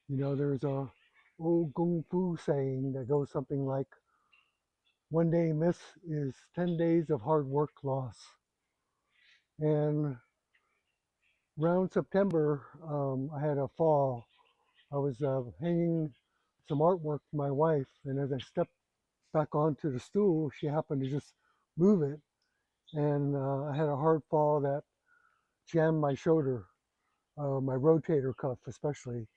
There's a old Gong Fu saying that goes something like, one day miss is 10 days of hard work loss. And around September, I had a fall. I was hanging some artwork for my wife, and as I stepped back onto the stool, she happened to just move it, and I had a hard fall that jammed my shoulder, my rotator cuff especially.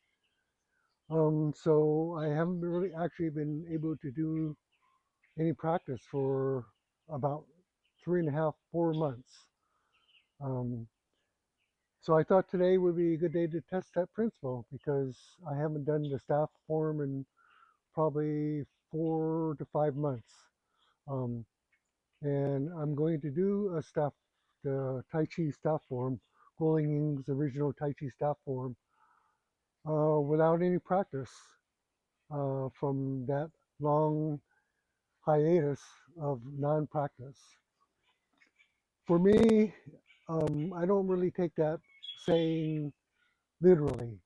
So I haven't really actually been able to do any practice for about 3.5, 4 months. Um, so I thought today would be a good day to test that principle because I haven't done the staff form in probably 4 to 5 months. Um, and I'm going to do the Tai Chi staff form, Guo Ying's original Tai Chi staff form, without any practice from that long hiatus of non-practice. For me, I don't really take that saying literally.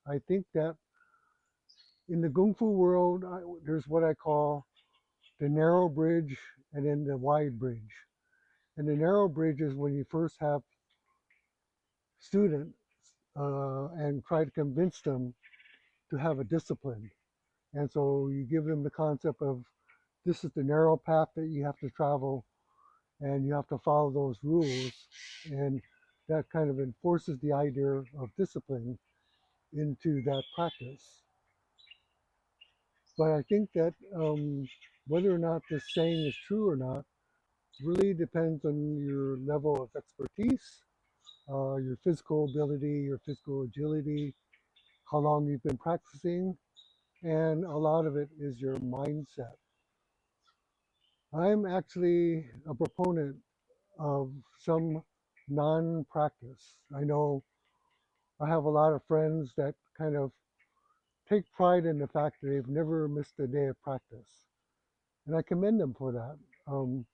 I think that in the Kung Fu world, there's what I call the narrow bridge and then the wide bridge. And the narrow bridge is when you first have students and try to convince them to have a discipline. And so you give them the concept of this is the narrow path that you have to travel and you have to follow those rules. And that kind of enforces the idea of discipline into that practice. But I think that whether or not this saying is true or not really depends on your level of expertise, your physical ability, your physical agility, how long you've been practicing, and a lot of it is your mindset. I'm actually a proponent of some non practice. I know I have a lot of friends that kind of take pride in the fact that they've never missed a day of practice. And I commend them for that. Um,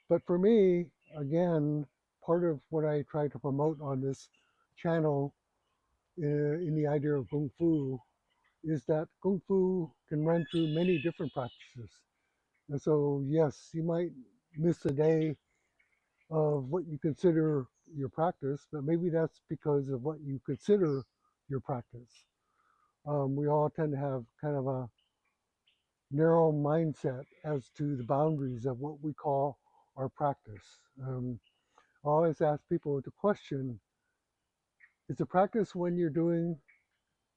but for me, again, part of what I try to promote on this channel in the idea of Kung Fu is that Kung Fu can run through many different practices. And so, yes, you might miss a day of what you consider your practice, but maybe that's because of what you consider your practice. We all tend to have kind of a narrow mindset as to the boundaries of what we call our practice. I always ask people to question, is the practice when you're doing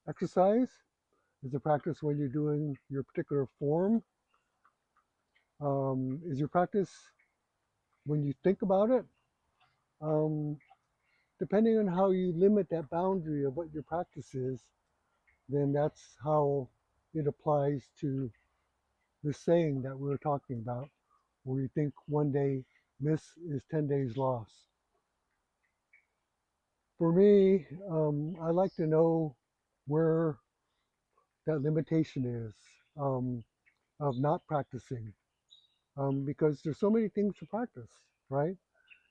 exercise? Is the practice when you're doing your particular form? Is your practice when you think about it? Um, Depending on how you limit that boundary of what your practice is, then that's how it applies to the saying that we were talking about, where you think one day miss is 10 days loss. For me, I like to know where that limitation is of not practicing because there's so many things to practice, right?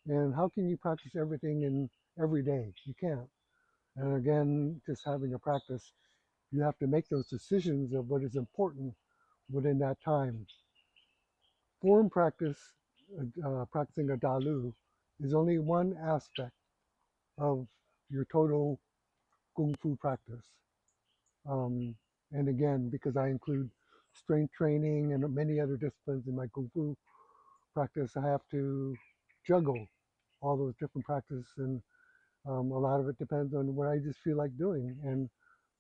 And how can you practice everything in every day? You can't. And again, just having a practice, you have to make those decisions of what is important within that time. Form practice, practicing a dalu, is only one aspect of your total kung fu practice. Um, and again, because I include strength training and many other disciplines in my kung fu practice, I have to juggle all those different practices, and a lot of it depends on what I just feel like doing. And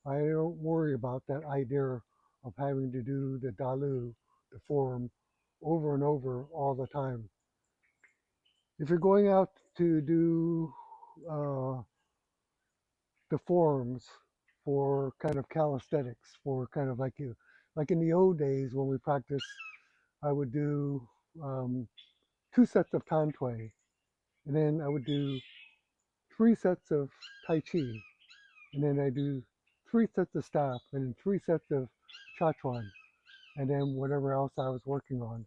I don't worry about that idea of having to do the dalu, the form, over and over all the time. If you're going out to do uh, the forms for kind of calisthenics, for kind of like in the old days when we practiced, I would do um, 2 sets of tan tui, and then I would do 3 sets of tai chi, and then I do 3 sets of staff, and then 3 sets of cha chuan, and then whatever else I was working on.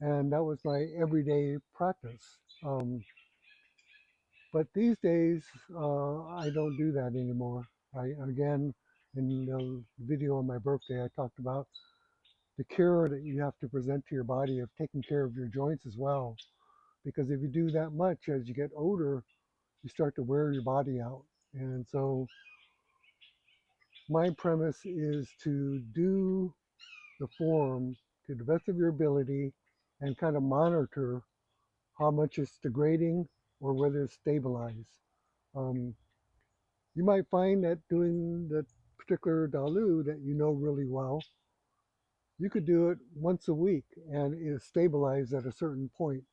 And that was my everyday practice. But these days, I don't do that anymore. Again, in the video on my birthday, I talked about the care that you have to present to your body of taking care of your joints as well. Because if you do that much as you get older, you start to wear your body out. And so my premise is to do the form to the best of your ability and kind of monitor how much it's degrading or whether it's stabilized. Um, you might find that doing the particular Dalu that you know really well, you could do it once a week and it's stabilized at a certain point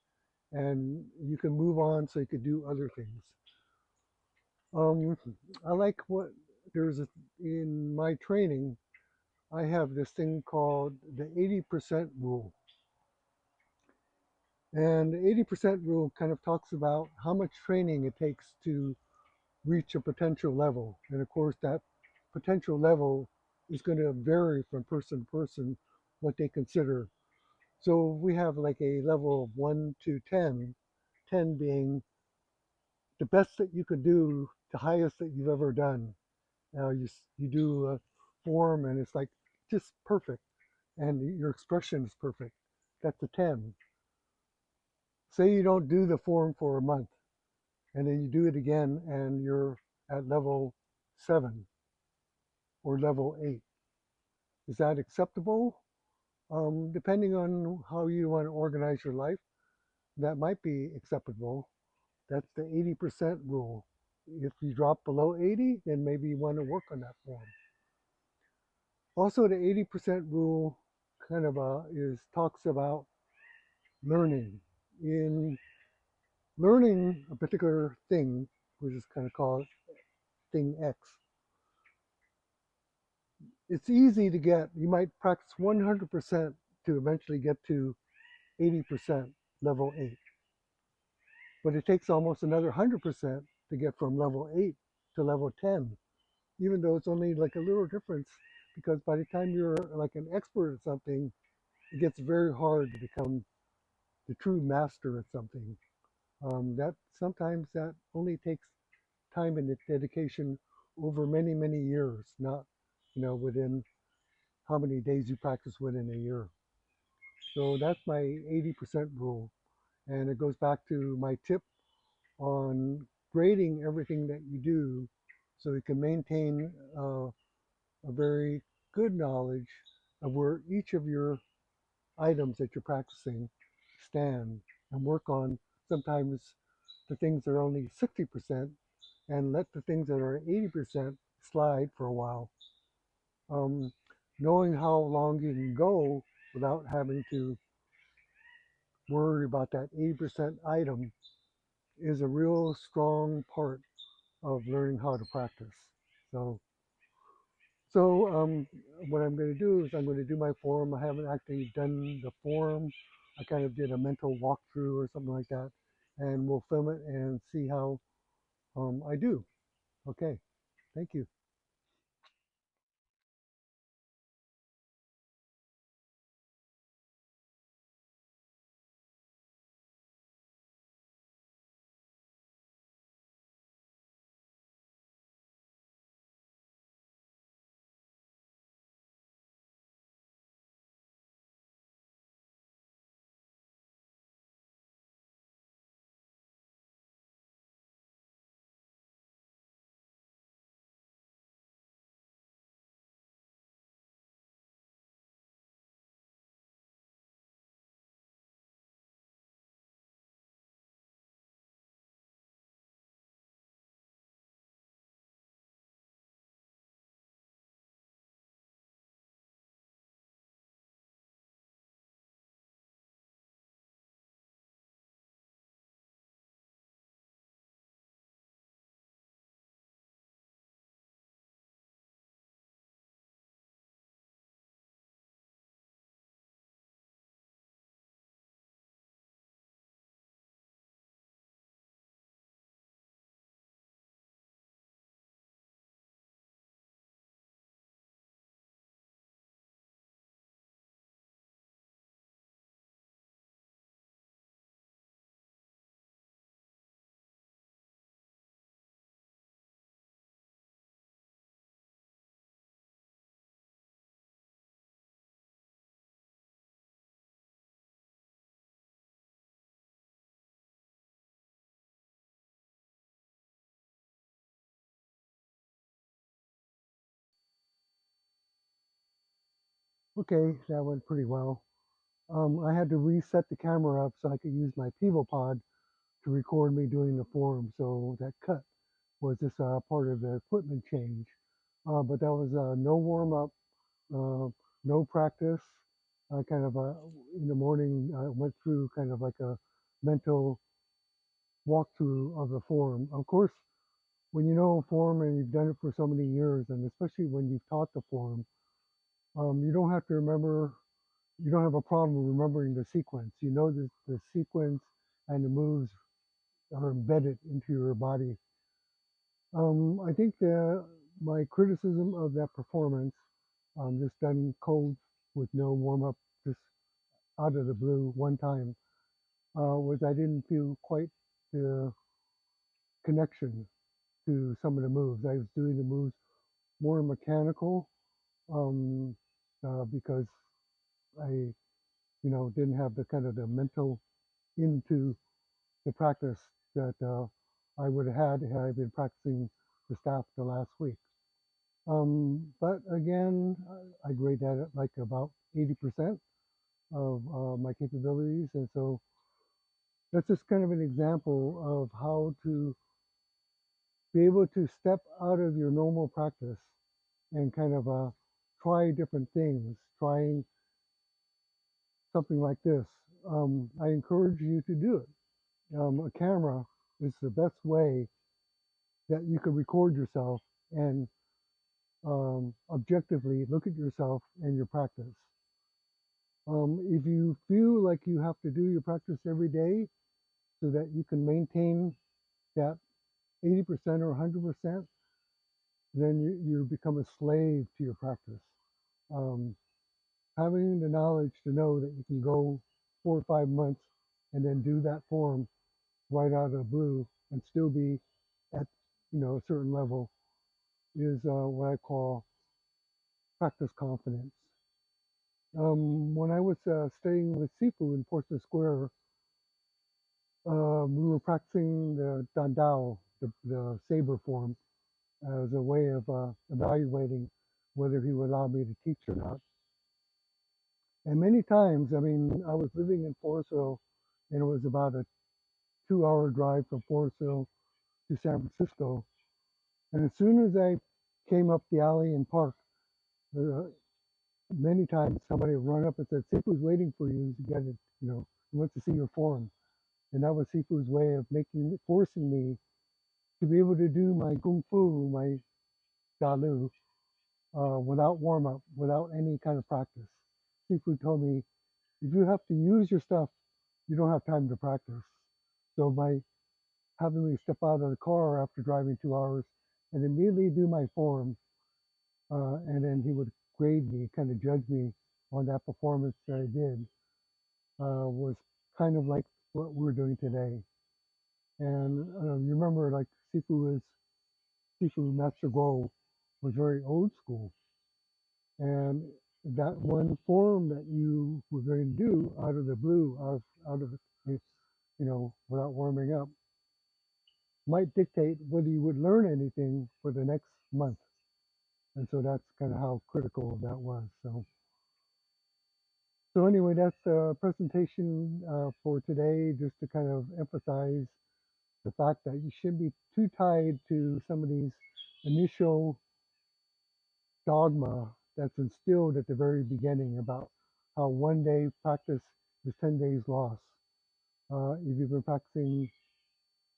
and you can move on so you could do other things. Um, I like what there's a, in my training, I have this thing called the 80% rule. And the 80% rule kind of talks about how much training it takes to reach a potential level. And of course, that potential level is going to vary from person to person what they consider. So we have like a level of 1 to 10, 10 being the best that you could do, the highest that you've ever done. Now you do a form and it's like just perfect, and your expression is perfect. That's a 10. Say you don't do the form for a month, and then you do it again, and you're at level 7 or level 8. Is that acceptable? Depending on how you want to organize your life, that might be acceptable. That's the 80% rule. If you drop below 80, then maybe you want to work on that form. Also, the 80% rule kind of is talks about learning. In learning a particular thing, which is kind of called thing X, it's easy to get. You might practice 100% to eventually get to 80% level 8. But it takes almost another 100% to get from level 8 to level 10, even though it's only like a little difference, because by the time you're like an expert at something, it gets very hard to become the true master at something. That sometimes that only takes time and dedication over many, many years, not, within how many days you practice within a year. So that's my 80% rule. And it goes back to my tip on grading everything that you do so you can maintain a very good knowledge of where each of your items that you're practicing stand, and work on sometimes the things that are only 60% and let the things that are 80% slide for a while. Um, Knowing how long you can go without having to worry about that 80% item is a real strong part of learning how to practice. So, so what I'm going to do is I'm going to do my form. I haven't actually done the form. I kind of did a mental walkthrough or something like that, and we'll film it and see how I do. Okay, thank you. Okay, that went pretty well. I had to reset the camera up so I could use my Pivo pod to record me doing the form. So that cut was just part of the equipment change. But that was no warm up, uh, no practice. Kind of in the morning, I went through kind of like a mental walkthrough of the form. Of course, when you know a form and you've done it for so many years, and especially when you've taught the form, you don't have to remember, you don't have a problem remembering the sequence. You know the sequence and the moves are embedded into your body. I think that my criticism of that performance, just done cold with no warm up, just out of the blue one time, was I didn't feel quite the connection to some of the moves. I was doing the moves more mechanical, um, because I, didn't have the kind of the mental into the practice that I would have had I been practicing the staff the last week. But again, I grade that at like about 80% of my capabilities. And so that's just kind of an example of how to be able to step out of your normal practice and kind of try different things, trying something like this. I encourage you to do it. A camera is the best way that you can record yourself and objectively look at yourself and your practice. If you feel like you have to do your practice every day so that you can maintain that 80% or 100%, then you become a slave to your practice. Um, Having the knowledge to know that you can go 4 or 5 months and then do that form right out of the blue and still be at a certain level is what I call practice confidence. When I was staying with Sifu in Portsmouth Square, we were practicing the dandao, the saber form, as a way of evaluating whether he would allow me to teach or not. And many times, I mean, I was living in Forestville, and it was about a 2-hour drive from Forestville to San Francisco. And as soon as I came up the alley and parked, uh, many times somebody would run up and said, "Sifu's waiting for you. You got to, he wants to see your form." And that was Sifu's way of forcing me to be able to do my Kung Fu, my Dalu, without warm up, without any kind of practice. Sifu told me, if you have to use your stuff, you don't have time to practice. So by having me step out of the car after driving 2 hours and immediately do my form, and then he would grade me, kind of judge me on that performance that I did, was kind of like what we're doing today. And you remember, like Sifu Master Go was very old school, and that one form that you were going to do out of the blue, out of without warming up, might dictate whether you would learn anything for the next month. And so that's kind of how critical that was. So anyway, that's the presentation for today, just to kind of emphasize the fact that you shouldn't be too tied to some of these initial dogma that's instilled at the very beginning about how one day practice is 10 days lost. If you've been practicing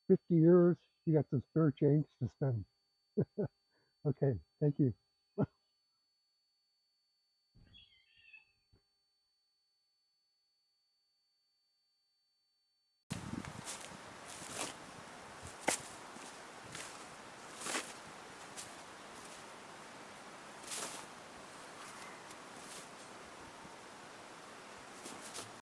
50 years, you got some spare change to spend. Okay, thank you.